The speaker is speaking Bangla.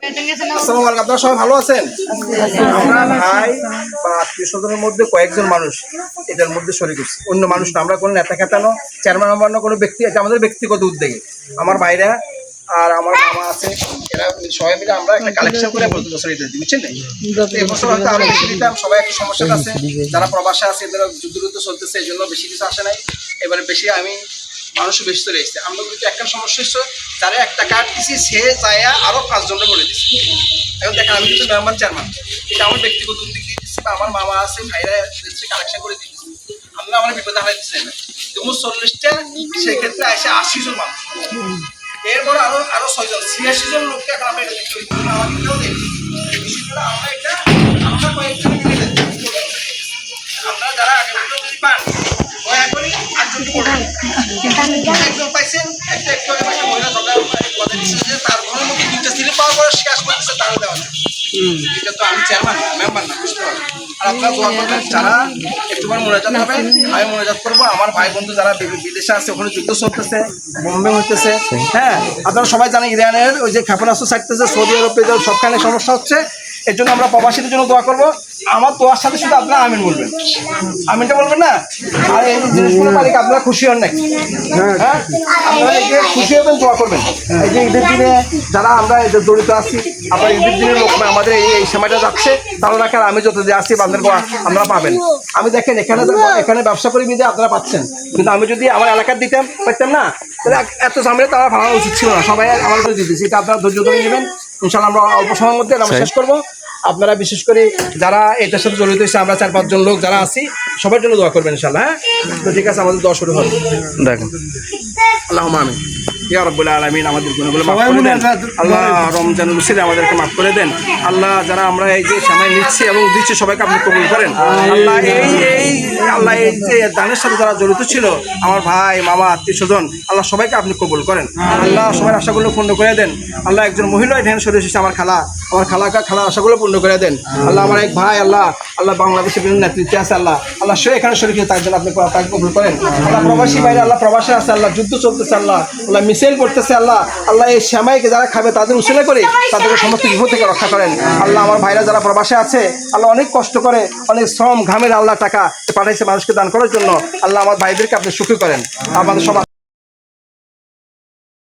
আসসালামু আলাইকুম, আপনারা সবাই ভালো আছেন? আমরা ভাই বা আত্মীয় স্বজনের মধ্যে কয়েকজন মানুষ এটার মধ্যে শরীক হচ্ছে, অন্য মানুষ না। আমরা কোনো নেতা খেতানো চেয়ারম্যান আমার কোনো ব্যক্তি, এটা আমাদের ব্যক্তিগত উদ্যোগে আমার ভাইরা আর আমার মামা আছে, এরা সবাই মিলে আমরা একটা কালেকশন করে প্রতি বছর এটা দিই, বুঝছেন? এবছর হয়তো আরো বেশি দিতাম, সবাই একটু সমস্যা আছে, যারা প্রবাসে আছে এদের যুদ্ধ চলতেছে, এই জন্য বেশি কিছু আসে নাই। এবারে বেশি মানুষ বেশি চলে এসেছে। আমরা কিন্তু একটা সমস্যা হচ্ছে, যারা 1 টাকা দিচ্ছি সে যায় আরো 5 জনকে বলে দিচ্ছে। এখন দেখেন আমি কিন্তু মেম্বার চেয়ারম্যান, এটা আমার ব্যক্তিগত উদ্যোগ দিয়ে দিচ্ছি, বা আমার মামা আছে ভাইরা কালেকশন করে দিচ্ছি। আমরা আমার বিপদে হারাই দিচ্ছি না, তুমি 40টা, সেক্ষেত্রে আসে 80 জন মানুষ, এরপরে আরো 6 জন 86 জন লোককে এখন আমরা এটা দেখতে আমরা কয়েকজন মিলে আপনারা যারা আগে যদি পান দয়া করে একজনকে বলবেন। একজন পাইছেন, একটা মহিলা কথা দিচ্ছে যে তার ঘরের মধ্যে 2টা স্লিপ পাওয়ার পরে শেষ করতেছে, তারও দেওয়া যায়। এটা তো আমি চেয়ারম্যান মেম্বার না, বুঝতে পারবেন। আর আপনারা দোয়া করবেন, যারা একটুবার মোনাজাত হবেন, আমি মোনাজাত করবো। আমার ভাই বন্ধু যারা বিদেশে আছে, ওখানে যুদ্ধ চলতেছে, বোম্বে হইতেছে, হ্যাঁ আপনারা সবাই জানেন ইরানের ওই যে ক্ষেপণাস্ত্র ছাড়তেছে, সৌদি আরবে সবখানে সমস্যা হচ্ছে। এর জন্য আমরা প্রবাসীদের জন্য দোয়া করবো। আমার দোয়ার সাথে শুধু আপনারা আমিন বলবেন, আমিনটা বলবেন না। আর এই জিনিসগুলো মালিক আপনারা খুশি হন নাকি? হ্যাঁ আপনারা একে খুশি হবেন, দোয়া করবেন। এই যে ঈদের দিনে যারা আমরা এদের জড়িত আছি, আবার ঈদের দিনের লোক আমাদের এই সময়টা যাচ্ছে, তারা রাখার আমি যত যে আসছি আপনারা পাবেন। আমি দেখেন এখানে ব্যবসা করি বিধে আপনারা পাচ্ছেন, কিন্তু আমি যদি আমার এলাকার দিতাম পারতাম না, তাহলে এত ঝামেলা তারা ফালানো উচিত ছিল না। সবাই আমার করে দিতেছি, এটা আপনারা ধৈর্য ধরে নেবেন। ইনশাল্লাহ আমরা অল্প সময়ের মধ্যে আমরা শেষ করবো। আপনারা বিশেষ করে যারা এটার সাথে জড়িত হয়েছে, আমরা 4-5 জন লোক যারা আছি, সবার জন্য দোয়া করবেন ইনশাল্লাহ। হ্যাঁ তো ঠিক আছে, আমাদের দোয়া শুরু হবে। দেখেন আল্লাহুম্মা আমিন ইয়া রাব্বুল আলামিন। আমাদের গুনাহগুলো মাফ করে দেন আল্লাহ, রমজানুল উসিলে আমাদেরকে মাফ করে দেন আল্লাহ। যারা আমরা এই যে সময় নিচ্ছি এবং দিচ্ছি, সবাইকে আপনি কবুল করেন আল্লাহ। এই যে দানের সাথে যারা জড়িত ছিল, আমার ভাই মামা আত্মীয় স্বজন, আল্লাহ সবাইকে আপনি কবুল করেন আল্লাহ। সবার আশাগুলো পূর্ণ করে দেন আল্লাহ। একজন মহিলা ধ্যান সরে এসেছে, আমার খালার আশাগুলো পূর্ণ করে দেন আল্লাহ। আমার এক ভাই আল্লাহ বাংলাদেশের বিভিন্ন নেতৃত্বে আছে আল্লাহ, সে এখানে শরীর তার জন্য আপনি তাকে কবুল করেন আল্লাহ। প্রবাসী বাইরে প্রবাসে আছে আল্লাহ, যুদ্ধ চলতেছে আল্লাহ, মিছিল করতেছে আল্লাহ। এই শ্যামাইকে যারা খাবে তাদের উসিলা করে তাদেরকে সমস্ত বিপদ থেকে রক্ষা করেন আল্লাহ। আমার ভাইরা যারা প্রবাসে আছে আল্লাহ, অনেক কষ্ট করে, অনেক শ্রম ঘামের আল্লাহ টাকা পাঠাইছে মানুষকে দান করার জন্য আল্লাহ। আমার ভাইদেরকে আপনি সুখী করেন, আমাদের সমাজ